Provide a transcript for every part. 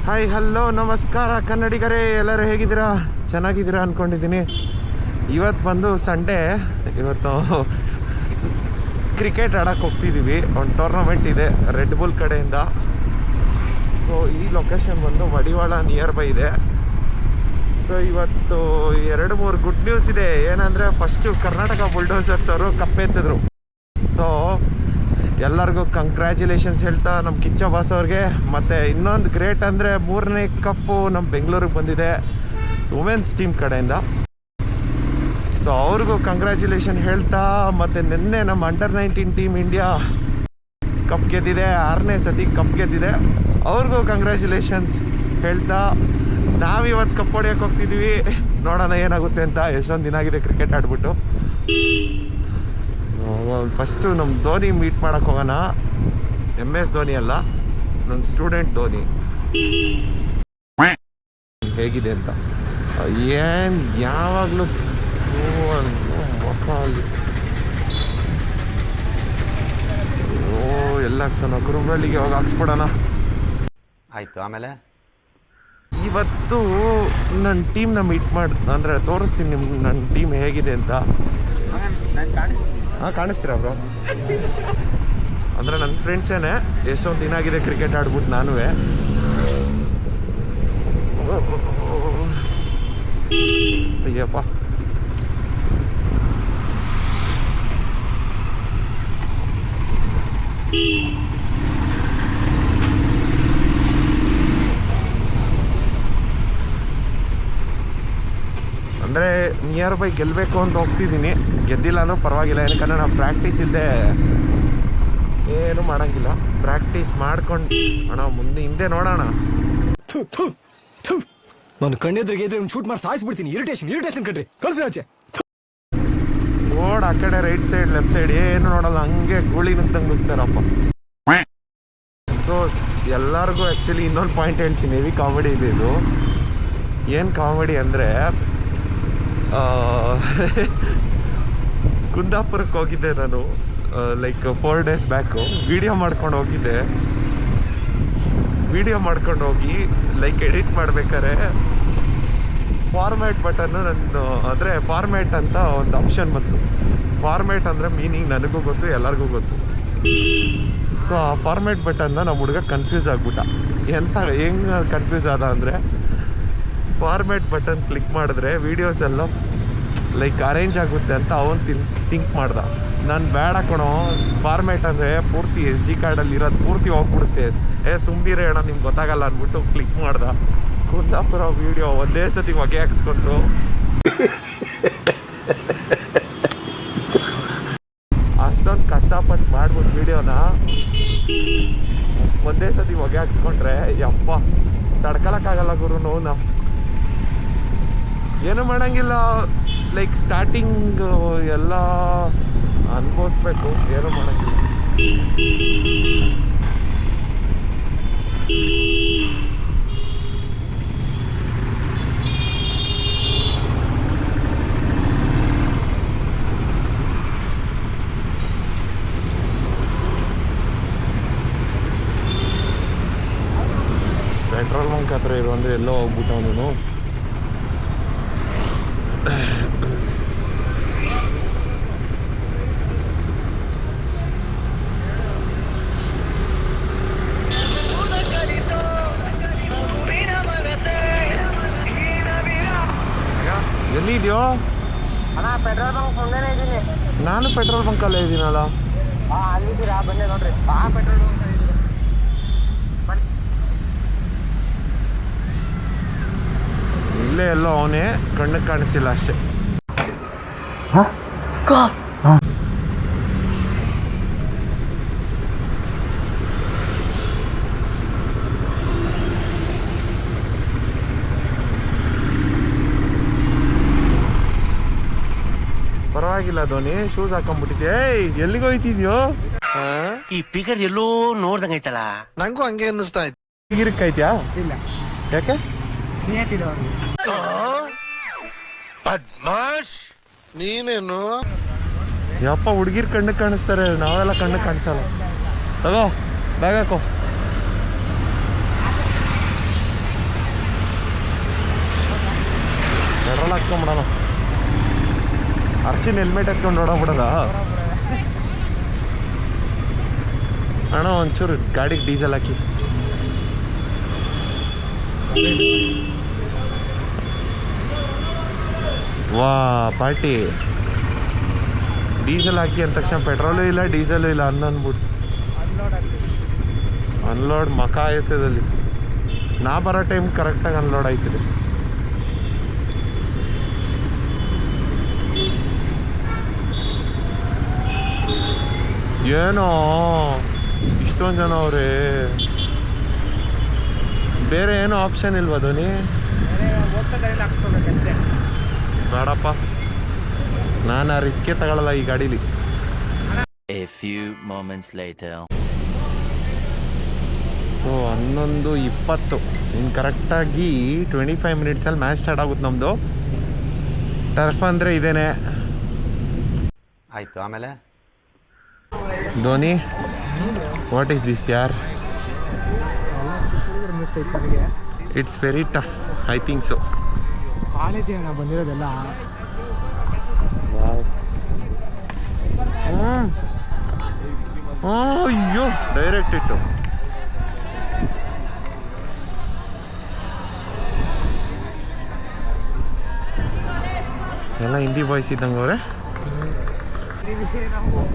Hi hello ನಮಸ್ಕಾರ ಕನ್ನಡಿಗರೇ, ಎಲ್ಲರೂ ಹೇಗಿದ್ದೀರಾ? ಚೆನ್ನಾಗಿದ್ದೀರಾ ಅಂದ್ಕೊಂಡಿದ್ದೀನಿ. ಇವತ್ತು ಬಂದು ಸಂಡೇ, ಇವತ್ತು ಕ್ರಿಕೆಟ್ ಆಡೋಕ್ಕೆ ಹೋಗ್ತಿದ್ದೀವಿ. ಒಂದು ಟೂರ್ನಮೆಂಟ್ ಇದೆ ರೆಡ್ ಬುಲ್ ಕಡೆಯಿಂದ. ಸೊ ಈ ಲೊಕೇಶನ್ ಬಂದು ಮಡಿವಾಳ ನಿಯರ್ ಬೈ ಇದೆ. ಸೊ ಇವತ್ತು 2-3 ಗುಡ್ ನ್ಯೂಸ್ ಇದೆ. ಏನಂದರೆ ಫಸ್ಟು ಕರ್ನಾಟಕ ಬುಲ್ಡೋಸರ್ಸ್ ಅವರು ಕಪ್ಪೆತ್ತಿದ್ರು. ಸೊ ಎಲ್ಲರಿಗೂ ಕಂಗ್ರ್ಯಾಚುಲೇಷನ್ಸ್ ಹೇಳ್ತಾ ನಮ್ಮ ಕಿಚ್ಚ ಬಾಸ್ ಅವ್ರಿಗೆ. ಮತ್ತು ಇನ್ನೊಂದು ಗ್ರೇಟ್ ಅಂದರೆ 3ನೇ ಕಪ್ಪು ನಮ್ಮ ಬೆಂಗಳೂರಿಗೆ ಬಂದಿದೆ ವುಮೆನ್ಸ್ ಟೀಮ್ ಕಡೆಯಿಂದ. ಸೊ ಅವ್ರಿಗೂ ಕಂಗ್ರ್ಯಾಚುಲೇಷನ್ ಹೇಳ್ತಾ, ಮತ್ತು ನಿನ್ನೆ ನಮ್ಮ ಅಂಡರ್-19 ಟೀಮ್ ಇಂಡಿಯಾ ಕಪ್ ಗೆದ್ದಿದೆ, 6ನೇ ಸತಿ ಕಪ್ ಗೆದ್ದಿದೆ. ಅವ್ರಿಗೂ ಕಂಗ್ರ್ಯಾಚುಲೇಷನ್ಸ್ ಹೇಳ್ತಾ ನಾವಿವತ್ತು ಕಪ್ ಹೊಡೆಯೋಕೆ ಹೋಗ್ತಿದ್ದೀವಿ. ನೋಡೋಣ ಏನಾಗುತ್ತೆ ಅಂತ. ಎಷ್ಟೊಂದು ದಿನ ಆಗಿದೆ ಕ್ರಿಕೆಟ್ ಆಡ್ಬಿಟ್ಟು. ಫಸ್ಟು ನಮ್ಮ ಧೋನಿ ಮೀಟ್ ಮಾಡೋಕ್ಕೆ ಹೋಗೋಣ. MS ಧೋನಿ ಅಲ್ಲ, ನನ್ನ ಸ್ಟೂಡೆಂಟ್ ಧೋನಿ ಹೇಗಿದೆ ಅಂತ. ಏನು ಯಾವಾಗಲೂ ಮಕ್ಕಳಲ್ಲಿ ಎಲ್ಲ ಹಾಕ್ಸೋಣ. ಕುರುಬಳ್ಳಿಗೆ ಹೋಗಿ ಹಾಕ್ಸ್ಬಿಡೋಣ. ಆಯಿತು. ಆಮೇಲೆ ಇವತ್ತು ನನ್ನ ಟೀಮ್ನ ಮೀಟ್ ಅಂದರೆ ತೋರಿಸ್ತೀನಿ ನನ್ನ ಟೀಮ್ ಹೇಗಿದೆ ಅಂತ. ಹಾಂ, ಕಾಣಿಸ್ತೀರಾ ಬ್ರೋ? ಅಂದರೆ ನನ್ನ ಫ್ರೆಂಡ್ಸೇನೆ. ಎಷ್ಟೊಂದು ದಿನ ಆಗಿದೆ ಕ್ರಿಕೆಟ್ ಆಡ್ಬಿಟ್ಟು ನಾನು. ಅಯ್ಯಪ್ಪ, ಅಂದರೆ ನಿಯರ್ ಬೈ ಗೆಲ್ಲಬೇಕು ಅಂತ ಹೋಗ್ತಿದ್ದೀನಿ. ಗೆದ್ದಿಲ್ಲ ಅಂದರೂ ಪರವಾಗಿಲ್ಲ, ಏನಕ್ಕಂದ್ರೆ ನಾವು ಪ್ರಾಕ್ಟೀಸ್ ಇಲ್ಲದೆ ಏನು ಮಾಡೋಂಗಿಲ್ಲ. ಪ್ರಾಕ್ಟೀಸ್ ಮಾಡ್ಕೊಂಡು ಮುಂದೆ ಹಿಂದೆ ನೋಡೋಣ. ನಾನು ಕಣ್ಣೆದ್ರಿಗೆ ಇದ್ರೆ ಶೂಟ್ ಮಾಡಿ ಸಾಯಿಸ್ಬಿಡ್ತೀನಿ. ಇರಿಟೇಷನ್ ಕಣ್ರಿ, ಕಳ್ಸಿ ಆಚೆ. ಓಡ್ ಆ ಕಡೆ ರೈಟ್ ಸೈಡ್ ಲೆಫ್ಟ್ ಸೈಡ್ ಏನು ನೋಡಲ್ಲ, ಹಂಗೆ ಗೂಳಿ ನುಗ್ದಂಗೆ ನುಗ್ತಾರಪ್ಪ. ಸೊ ಎಲ್ಲರಿಗೂ ಆ್ಯಕ್ಚುಲಿ ಇನ್ನೊಂದು ಪಾಯಿಂಟ್ ಹೇಳ್ತೀನಿ, ಹೆವಿ ಕಾಮಿಡಿ ಇದೆ ಇದು. ಏನು ಕಾಮಿಡಿ ಅಂದರೆ, ಕುಂದಾಪುರಕ್ಕೆ ಹೋಗಿದ್ದೆ ನಾನು, ಲೈಕ್ 4 ಡೇಸ್ ಬ್ಯಾಕು. ವಿಡಿಯೋ ಮಾಡ್ಕೊಂಡು ಹೋಗಿದ್ದೆ. ವಿಡಿಯೋ ಮಾಡ್ಕೊಂಡು ಹೋಗಿ ಲೈಕ್ ಎಡಿಟ್ ಮಾಡ್ಬೇಕಾದ್ರೆ ಫಾರ್ಮ್ಯಾಟ್ ಬಟನ್ನು ಅಂದರೆ ಫಾರ್ಮ್ಯಾಟ್ ಅಂತ ಒಂದು ಆಪ್ಷನ್ ಬಂತು. ಫಾರ್ಮ್ಯಾಟ್ ಅಂದರೆ ಮೀನಿಂಗ್ ನನಗೂ ಗೊತ್ತು, ಎಲ್ಲರಿಗೂ ಗೊತ್ತು. ಸೊ ಆ ಫಾರ್ಮ್ಯಾಟ್ ಬಟನ್ನ ನಮ್ಮ ಹುಡುಗ ಕನ್ಫ್ಯೂಸ್ ಆಗ್ಬಿಟ್ಟ. ಹೆಂಗೆ ಕನ್ಫ್ಯೂಸ್ ಆದ ಅಂದರೆ, ಫಾರ್ಮ್ಯಾಟ್ ಬಟನ್ ಕ್ಲಿಕ್ ಮಾಡಿದ್ರೆ ವೀಡಿಯೋಸ್ ಎಲ್ಲ ಲೈಕ್ ಅರೇಂಜ್ ಆಗುತ್ತೆ ಅಂತ ಅವನು ಥಿಂಕ್ ಮಾಡ್ದ. ನಾನು ಬೇಡ ಕಣೋ, ಫಾರ್ಮ್ಯಾಟ್ ಅಂದರೆ ಪೂರ್ತಿ SD ಕಾರ್ಡಲ್ಲಿ ಇರೋದು ಪೂರ್ತಿ ಹೋಗ್ಬಿಡುತ್ತೆ, ಸುಮ್ಮನಿರೇ ಅಣ್ಣ ನಿಮ್ಗೆ ಗೊತ್ತಾಗಲ್ಲ ಅಂದ್ಬಿಟ್ಟು ಕ್ಲಿಕ್ ಮಾಡ್ದ. ಕುಂದಾಪುರ ವೀಡಿಯೋ ಒಂದೇ ಸತಿ ಹೊಗೆ ಹಾಕ್ಸ್ಕೊಂತು. ಅಷ್ಟೊಂದು ಕಷ್ಟಪಟ್ಟು ಮಾಡ್ಬಿಟ್ಟು ವೀಡಿಯೋನ ಒಂದೇ ಸತಿ ಹೊಗೆ ಹಾಕ್ಸ್ಕೊಂಡ್ರೆ ಯಪ್ಪ ತಡ್ಕೊಳಕ್ಕಾಗಲ್ಲ ಗುರು ನೋವುನ. ಏನು ಮಾಡೋಂಗಿಲ್ಲ, ಲೈಕ್ ಸ್ಟಾರ್ಟಿಂಗ್ ಎಲ್ಲ ಅನ್ಭವಿಸ್ಬೇಕು, ಏನು ಮಾಡೋಂಗಿಲ್ಲ. ಪೆಟ್ರೋಲ್ ಬಂಕ್ ಹತ್ರ ಇರು ಅಂದರೆ ಎಲ್ಲೋ ಹೋಗ್ಬಿಟ್ಟವನು. ಎಲ್ಲಿದ್ಯೋ? ಪೆಟ್ರೋಲ್ ಬಂಕ್ ಮುಂದೆನೇ ಇದ್ದೀನಿ. ನಾನು ಪೆಟ್ರೋಲ್ ಬಂಕಲ್ಲೇ ಇದ್ದೀನಲ್ಲ. ಅಲ್ಲಿದ್ದೀರಾ? ಬಂದೆ ನೋಡ್ರಿ. ಪೆಟ್ರೋಲ್ ಬಂಕ್ ಇಲ್ಲೇ ಎಲ್ಲೋ ಅವನೇ, ಕಣ್ಣಿಗೆ ಕಾಣಿಸಿಲ್ಲ ಅಷ್ಟೇ. ಪರವಾಗಿಲ್ಲ ಧೋನಿ, ಶೂಸ್ ಹಾಕೊಂಡ್ಬಿಟ್ಟಿದ್ದೆ. ಎಲ್ಲಿಗೆ ಹೋಯ್ತಿದ್ಯೋ? ಈ ಫಿಗರ್ ಎಲ್ಲೋ ನೋಡ್ದಂಗೈತಲ್ಲ. ನಂಗೂ ಹಂಗೆ ಅನ್ನಿಸ್ತಾ ಇತ್ತು. ಹೀಗಿರ್ಕೈತ್ಯಾ? ಇಲ್ಲ. ಯಾಕೆ? ಬದ್ಮಾಶ್ ನೀನೇನು ಯಪ್ಪ, ಹುಡುಗಿರ್ ಕಣ್ಣಿಗೆ ಕಾಣಿಸ್ತಾರೆ, ನಾವೆಲ್ಲ ಕಣ್ಣಿಗೆ ಕಾಣಿಸಲ್ಲ. ತಗೋ ಬ್ಯಾಗ್ ಹಾಕೋ. ಮಾಡಿಸ್ಕೊಂಬಿಡೋಣ. ಅರ್ಶಿನ ಹೆಲ್ಮೆಟ್ ಎತ್ಕೊಂಡು ಓಡೋಗ್ಬಿಡೋದ ಅಣ್ಣ? ಒಂಚೂರು ಗಾಡಿಗೆ ಡೀಸೆಲ್ ಹಾಕಿ. ವಾ ಪಾರ್ಟಿ ಡೀಸೆಲ್ ಹಾಕಿ ಅಂದ ತಕ್ಷಣ ಪೆಟ್ರೋಲು ಇಲ್ಲ ಡೀಸೆಲು ಇಲ್ಲ ಅಂದ್ಬಿಟ್ಟು ಅನ್ಲೋಡ್ ಮಕ ಆಯ್ತದಲ್ಲಿ. ನಾ ಬರೋ ಟೈಮ್ ಕರೆಕ್ಟಾಗಿ ಅನ್ಲೋಡ್ ಆಯ್ತದೆ. ಏನೋ ಇಷ್ಟೊಂದು ಜನ ಅವರೇ, ಬೇರೆ ಏನೋ ಆಪ್ಷನ್ ಇಲ್ವಾ ಧ್ವನಿ? ಬೇಡಪ್ಪ, ನಾನು ಆ ರಿಸ್ಕೇ ತಗೊಳ್ಳಲ್ಲ ಈ ಗಾಡೀಲಿ. A few moments later. So 11:20 ಇನ್ನು ಕರೆಕ್ಟಾಗಿ 25 ಮಿನಿಟ್ಸಲ್ಲಿ ಮ್ಯಾಚ್ ಸ್ಟಾರ್ಟ್ ಆಗುತ್ತೆ ನಮ್ಮದು. ಟರ್ಫ್ ಅಂದರೆ ಇದೇನೆ. ಆಯ್ತು ಆಮೇಲೆ ಧೋನಿ, ವಾಟ್ ಈಸ್ ದಿಸ್ ಯಾರ್? It's very tough, I think so. ಕಾಲೇಜಿಗೆ ನಾವು ಬಂದಿರೋದೆಲ್ಲ ಅಯ್ಯೋ ಡೈರೆಕ್ಟ್ ಇಟ್ಟು. ಎಲ್ಲ ಹಿಂದಿ ಬಾಯ್ಸ್ ಇದ್ದಂಗೆ ಅವ್ರೆ.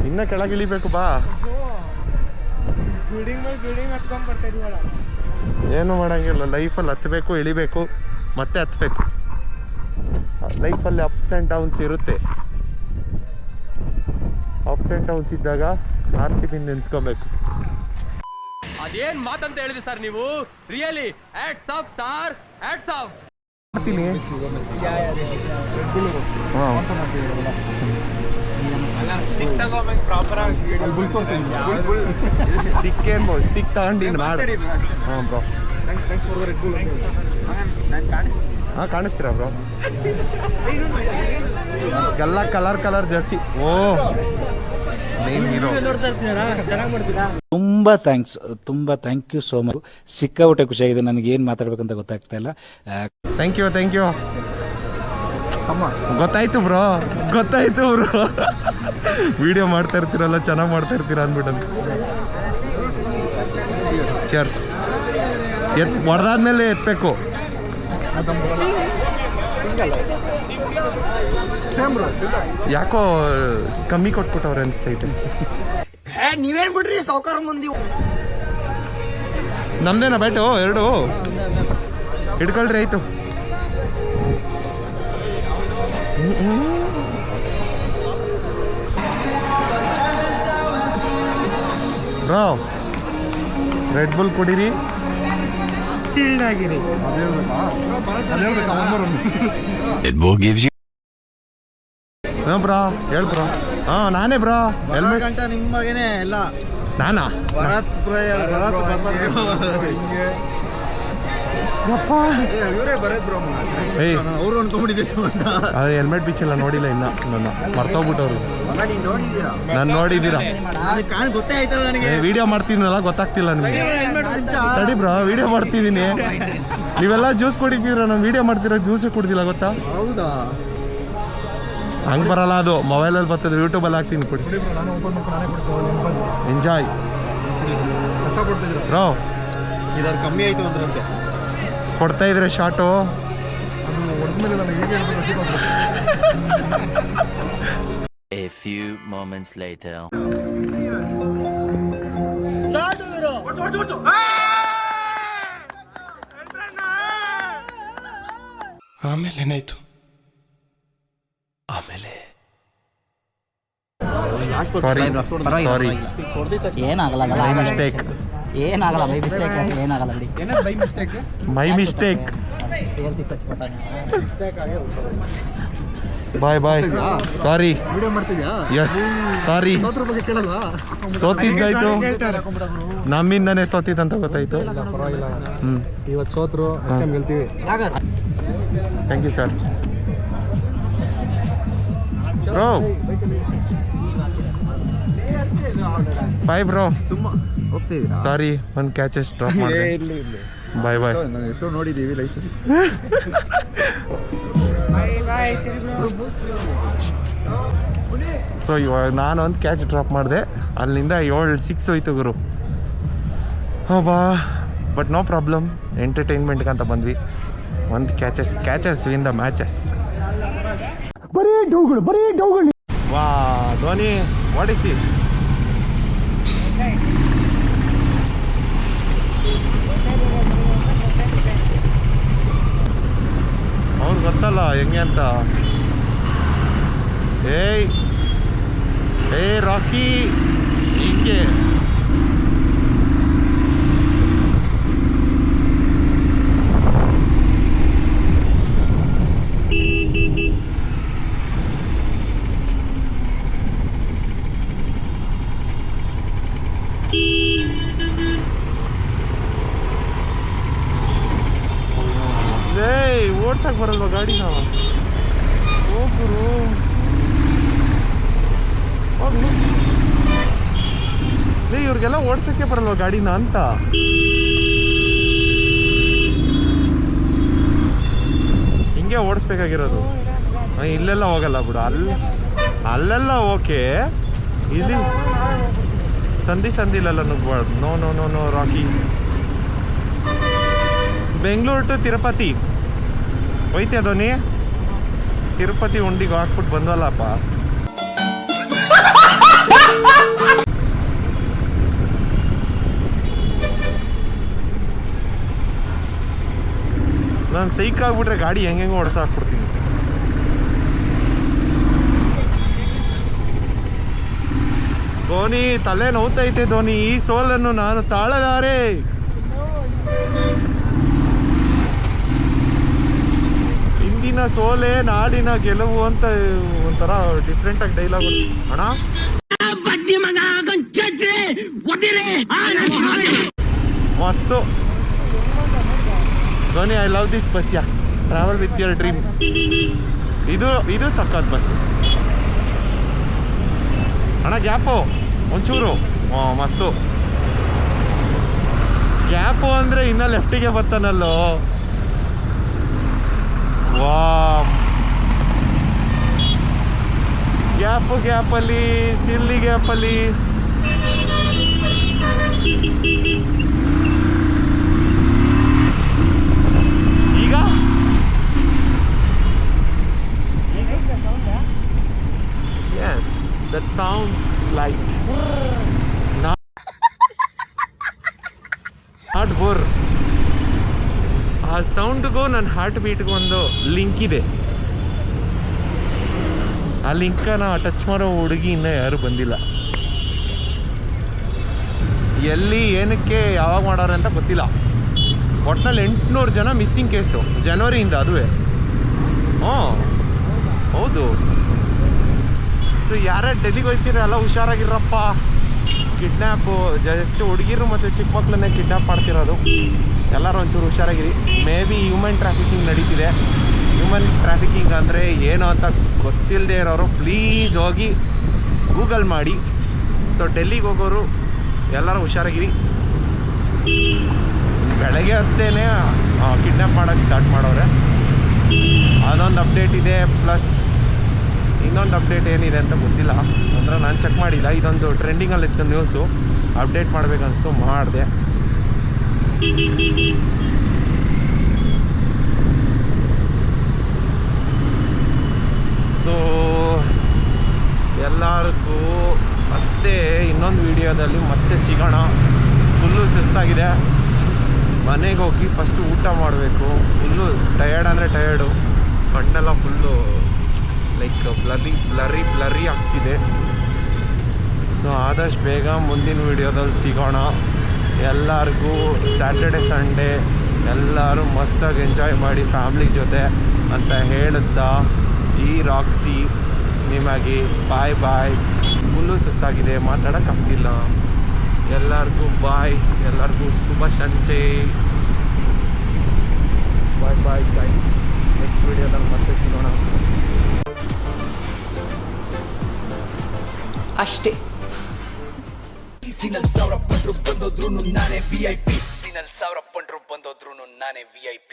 ಇನ್ನ ಕೆಳಗೆ ಇಳಿಬೇಕು ಬಾ. ಬಿಲ್ಡಿಂಗ್ ಮೇಲೆ ಬಿಲ್ಡಿಂಗ್ ಹತ್ಕೊಂಡ್ ಬರ್ತಾ ಇದೀವಲ್ಲ. ಏನು ಮಾಡೋಂಗಿಲ್ಲ, ಲೈಫಲ್ಲಿ ಹತ್ತಬೇಕು ಇಳಿಬೇಕು ಮತ್ತೆ ಹತ್ತಬೇಕು. ಲೈಫಲ್ಲಿ ಅಪ್ಸ್ ಆ್ಯಂಡ್ ಡೌನ್ಸ್ ಇರುತ್ತೆ. ಅಪ್ಸ್ ಆ್ಯಂಡ್ ಡೌನ್ಸ್ ಇದ್ದಾಗ RCB ನೆನ್ಸ್ಕೊಬೇಕು. ಅದೇನ್ ಮಾತಂತ ಹೇಳಿದ್ರಿ ಸರ್ ನೀವು? Really hats off sir, hats off. ಮಾಡ್ತೀನಿ. ಸ್ಟಿಕ್ ತಗೊಂಡು ಮಾಡಿ. ಹಾಂ ಬ್ರೋ, ಹಾಂ ಕಾಣಿಸ್ತೀರಾ ಬ್ರೋ? ಎಲ್ಲ colour jersey. Oh main hero. ತುಂಬ ಥ್ಯಾಂಕ್ ಯು ಸೋ ಮಚ್. ಸಿಕ್ಕಾಬಿಟ್ಟೆ ಖುಷಿಯಾಗಿದೆ. ನನಗೆ ಏನು ಮಾತಾಡ್ಬೇಕಂತ ಗೊತ್ತಾಗ್ತಾ ಇಲ್ಲ. Thank you. ಗೊತ್ತಾಯ್ತು ಬ್ರೋ. ವಿಡಿಯೋ ಮಾಡ್ತಾ ಇರ್ತೀರಲ್ಲ, ಚೆನ್ನಾಗಿ ಮಾಡ್ತಾ ಇರ್ತೀರ ಅಂದ್ಬಿಟ್ಟು. ಚರ್ಸ್. ಹೊಡೆದಾದ್ಮೇಲೆ ಎತ್ತಬೇಕು. ಯಾಕೋ ಕಮ್ಮಿ ಕೊಟ್ಬಿಟ್ಟವ್ರೆ ಅನಿಸ್ತೈತೆ. ನೀವೇನ್ ಬಿಡ್ರಿ ಸಾವುಕಾರ ಮಂದಿ. ನಮ್ದೇನಾ ಬ್ಯಾಟು? 2 ಹಿಡ್ಕೊಳ್ರಿ ಆಯ್ತು. ಬ್ರೋ, ರೆಡ್ ಬುಲ್ ಕುಡೀರಿ, ಚಿಲ್ಡ್ ಆಗಿರಿ. ಹಾಂ ಬ್ರೋ, ಹೇಳಿ ಬ್ರೋ. ಹಾಂ ನಾನೇ ಬ್ರೋ. ಹೆಲ್ಮೆಟ್ ನಿಮ್ಮಗೇನೆ ಎಲ್ಲ ನಾನಾ? ಇವರೇ ಬರೋದ್ ಬ್ರೋ. ಏಯ್ ಅವ್ರು ಅನ್ಕೊಂಡ್ಬಿಟ್ಟಿದ್ದೆ. ಹೆಲ್ಮೆಟ್ ಬಿಚ್ಚಿಲ್ಲ, ನೋಡಿಲ್ಲ ಇನ್ನ. ನನ್ನ ಮರ್ತೋಗ್ಬಿಟ್ಟವ್ರು. ನಾನು ನೋಡಿದ್ದೀರಾ? ಗೊತ್ತೇ ಆಯ್ತಲ್ಲ ನನಗೆ. ವಿಡಿಯೋ ಮಾಡ್ತೀನಲ್ಲ, ಗೊತ್ತಾಗ್ತಿಲ್ಲ ನಿಮಗೆ. ತಡಿ ಬ್ರೋ, ವಿಡಿಯೋ ಮಾಡ್ತಿದ್ದೀನಿ. ನೀವೆಲ್ಲ ಜ್ಯೂಸ್ ಕುಡಿತೀರ, ನಾನು ವಿಡಿಯೋ ಮಾಡ್ತೀರಾ, ಜ್ಯೂಸೇ ಕುಡ್ದಿಲ್ಲ ಗೊತ್ತಾ? ಹೌದಾ? ಹಂಗೆ ಬರಲ್ಲ, ಅದು ಮೊಬೈಲಲ್ಲಿ ಬರ್ತದೆ, ಯೂಟ್ಯೂಬಲ್ಲಿ ಹಾಕ್ತೀನಿ, ಕುಡಿ. Enjoy bro. ಇದಾರು ಕಮ್ಮಿ ಆಯ್ತು ಅಂದ್ರಂತೆ. ಕೊಡ್ತಾ ಇದ್ರೆ shot. A few moments later. ಆಮೇಲೆ ಏನಾಯ್ತು? ಆಮೇಲೆ ಸಾರಿ ಏನಾಗಲ್ಲ ಮೈ ಮಿಸ್ಟೇಕ್. ಏನಾಗಲ್ಲ ಬೈ ಮಿಸ್ಟೇಕ್ ಏನಾಗಲ್ಲ ಬಿಡಿ. My mistake. Bye sorry. S ಸಾರಿ. ಸೋತಿದ್ದಾಯ್ತು, ನಮ್ಮಿಂದನೇ ಸೋತಿದ್ದಂತ ಗೊತ್ತಾಯ್ತು. ಇವತ್ತು ಸೋತ್ರು, ಗೆಲ್ತೀವಿ. Thank you sir. Bro bye bro. Sorry, ಒಂದು ಕ್ಯಾಚಸ್ ಡ್ರಾಪ್ ಮಾಡಿದೆ. ಬಾಯ್ ನಾನು ಎಷ್ಟೋ ನೋಡಿದ್ದೀವಿ ಲೈಫ್. ಸೊ ಇವಾಗ ನಾನು ಒಂದು ಕ್ಯಾಚ್ ಡ್ರಾಪ್ ಮಾಡಿದೆ, ಅಲ್ಲಿಂದ 7-6 ಹೋಯ್ತು ಗುರು. ಬಾ ಬಟ್ ನೋ ಪ್ರಾಬ್ಲಮ್, ಎಂಟರ್ಟೈನ್ಮೆಂಟ್ಗೆ ಅಂತ ಬಂದ್ವಿ. ಒಂದು ಕ್ಯಾಚಸ್ ವಿನ್ ದ ಮ್ಯಾಚಸ್. ವಾ ಧೋನಿ, ವಾಟ್ ಇಸ್ ದಿಸ್? ಅವ್ರು ಗೊತ್ತಲ್ಲ ಹೆಂಗೆ ಅಂತ. ಏಯ್ ರಾಕಿ ಹಿಂಗೆ ಓಡ್ಸಕ್ ಬರಲ್ವ ಗಾಡಿನ? ಹೋಗ್ರು ಹೋಗ್ಲು. ಇವ್ರಿಗೆಲ್ಲ ಓಡ್ಸಕ್ಕೆ ಬರಲ್ವ ಗಾಡಿನ ಅಂತ. ಹಿಂಗೆ ಓಡಿಸ್ಬೇಕಾಗಿರೋದು. ಇಲ್ಲೆಲ್ಲ ಹೋಗಲ್ಲ ಬಿಡು, ಅಲ್ಲೆಲ್ಲ ಓಕೆ, ಇಲ್ಲಿ ಸಂದಿಲೆಲ್ಲ ನುಗ್ಬಾರ್ದು. No no no no Rocky. Bengaluru to Tirupati ಹೋಯ್ತೀಯ ಧೋನಿ? ತಿರುಪತಿ ಉಂಡಿಗೆ ಹಾಕ್ಬಿಟ್ಟು ಬಂದವಲ್ಲಪ್ಪ. ನಾನು ಸೈಕ್ ಆಗ್ಬಿಟ್ರೆ ಗಾಡಿ ಹೆಂಗೆ ಓಡಿಸಾಕ್ಬಿಡ್ತೀನಿ. ಧೋನಿ ತಲೆ ನೋವ್ತೈತೆ ಧೋನಿ, ಈ ಸೋಲನ್ನು ನಾನು ತಾಳಲಾರೆ. ಇಂದಿನ ಸೋಲೆ ನಾಡಿನ ಗೆಲುವು ಅಂತ ಒಂಥರ ಡಿಫ್ರೆಂಟ್ ಆಗಿ ಡೈಲಾಗ್ ಅಣ್ಣ. ಮಸ್ತು Dhoni, I love this bus. Yeah travel with your dream. ಇದು ಸಖತ್ ಬಸ್ ಅಣ್ಣ. ಗ್ಯಾಪು ಒಂಚೂರು ಮಸ್ತು. ಗ್ಯಾಪು ಅಂದರೆ ಇನ್ನ ಲೆಫ್ಟಿಗೆ ಬರ್ತಾನಲ್ಲೋ. ವಾ ಗ್ಯಾಪಲ್ಲಿ ಸಿಲ್ಲಿ ಗ್ಯಾಪಲ್ಲಿ ಈಗ yes, that sounds like not bore. ಆ ಸೌಂಡ್ಗೂ ನನ್ನ ಹಾರ್ಟ್ ಬೀಟ್ಗೂ ಒಂದು ಲಿಂಕ್ ಇದೆ. ಆ ಲಿಂಕನ್ನು ಟಚ್ ಮಾಡೋ ಹುಡುಗಿ ಇನ್ನೂ ಯಾರೂ ಬಂದಿಲ್ಲ. ಎಲ್ಲಿ ಏನಕ್ಕೆ ಯಾವಾಗ ಮಾಡೋರು ಅಂತ ಗೊತ್ತಿಲ್ಲ. ಒಟ್ಟಿನಲ್ಲಿ 800 ಜನ ಮಿಸ್ಸಿಂಗ್ ಕೇಸು ಜನವರಿಯಿಂದ. ಅದುವೇ ಹೌದು. ಸೊ ಯಾರೇ ಡೆಲ್ಲಿಗೆ ಹೋಗ್ತೀರಲ್ಲ ಹುಷಾರಾಗಿರಪ್ಪ. ಕಿಡ್ನ್ಯಾಪು ಜಸ್ಟ್ ಹುಡುಗಿರು ಮತ್ತು ಚಿಕ್ಕ ಮಕ್ಕಳನ್ನೇ ಕಿಡ್ನ್ಯಾಪ್ ಮಾಡ್ತಿರೋದು. ಎಲ್ಲರೂ ಒಂಚೂರು ಹುಷಾರಾಗಿರಿ. ಮೇ ಬಿ ಹ್ಯೂಮನ್ ಟ್ರಾಫಿಕಿಂಗ್ ನಡೀತಿದೆ. ಹ್ಯೂಮನ್ ಟ್ರಾಫಿಕಿಂಗ್ ಅಂದರೆ ಏನು ಅಂತ ಗೊತ್ತಿಲ್ಲದೆ ಇರೋರು ಪ್ಲೀಸ್ ಹೋಗಿ ಗೂಗಲ್ ಮಾಡಿ. ಸೊ ಡೆಲ್ಲಿಗೆ ಹೋಗೋರು ಎಲ್ಲರೂ ಹುಷಾರಾಗಿರಿ. ಬೆಳಗ್ಗೆ ಹೊತ್ತೇನೆ ಕಿಡ್ನ್ಯಾಪ್ ಮಾಡೋಕ್ಕೆ ಸ್ಟಾರ್ಟ್ ಮಾಡೋರೆ. ಅದೊಂದು ಅಪ್ಡೇಟ್ ಇದೆ. ಪ್ಲಸ್ ಇನ್ನೊಂದು ಅಪ್ಡೇಟ್ ಏನಿದೆ ಅಂತ ಗೊತ್ತಿಲ್ಲ, ಅಂದರೆ ನಾನು ಚೆಕ್ ಮಾಡಿಲ್ಲ. ಇದೊಂದು ಟ್ರೆಂಡಿಂಗಲ್ಲಿ ಇತ್ತು ನ್ಯೂಸು, ಅಪ್ಡೇಟ್ ಮಾಡಬೇಕನ್ನಿಸ್ತು, ಮಾಡಿದೆ. ಸೊ ಎಲ್ಲರಿಗೂ ಮತ್ತೆ ಇನ್ನೊಂದು ವಿಡಿಯೋದಲ್ಲಿ ಮತ್ತೆ ಸಿಗೋಣ. ಫುಲ್ಲು ಸುಸ್ತಾಗಿದೆ. ಮನೆಗೆ ಹೋಗಿ ಫಸ್ಟು ಊಟ ಮಾಡಬೇಕು. ಫುಲ್ಲು ಟಯರ್ಡ್ ಅಂದರೆ ಟಯರ್ಡು. ಕಣ್ಣೆಲ್ಲ ಫುಲ್ಲು ಲೈಕ್ ಬ್ಲರಿ ಆಗ್ತಿದೆ. ಸೊ ಆದಷ್ಟು ಬೇಗ ಮುಂದಿನ ವಿಡಿಯೋದಲ್ಲಿ ಸಿಗೋಣ. ಎಲ್ಲರಿಗೂ ಸ್ಯಾಟರ್ಡೆ ಸಂಡೇ ಎಲ್ಲರೂ ಮಸ್ತಾಗಿ ಎಂಜಾಯ್ ಮಾಡಿ ಫ್ಯಾಮ್ಲಿ ಜೊತೆ ಅಂತ ಹೇಳುತ್ತಾ ಈ ರಾಕ್ಸಿ ನಿಮಗೆ ಬಾಯ್ ಬಾಯ್. ಫುಲ್ಲು ಸುಸ್ತಾಗಿದೆ, ಮಾತಾಡೋಕ್ಕಾಗ್ತಿಲ್ಲ. ಎಲ್ಲರಿಗೂ ಬಾಯ್, ಎಲ್ಲರಿಗೂ ಶುಭ ಸಂಜೆ. ಬಾಯ್ ಬಾಯ್ ಬಾಯ್. ನೆಕ್ಸ್ಟ್ ವಿಡಿಯೋದಲ್ಲಿ ಮತ್ತೆ ಸಿಗೋಣ ಅಷ್ಟೇ. ಸಿನಲ್ 1000 ಪಂಡ್ರು ಬಂದೋದ್ರು ನಾನೇ VIP. ಸಿನಲ್ 1000 ಪಂಡ್ರು ಬಂದೋದ್ರು ನಾನೇ VIP.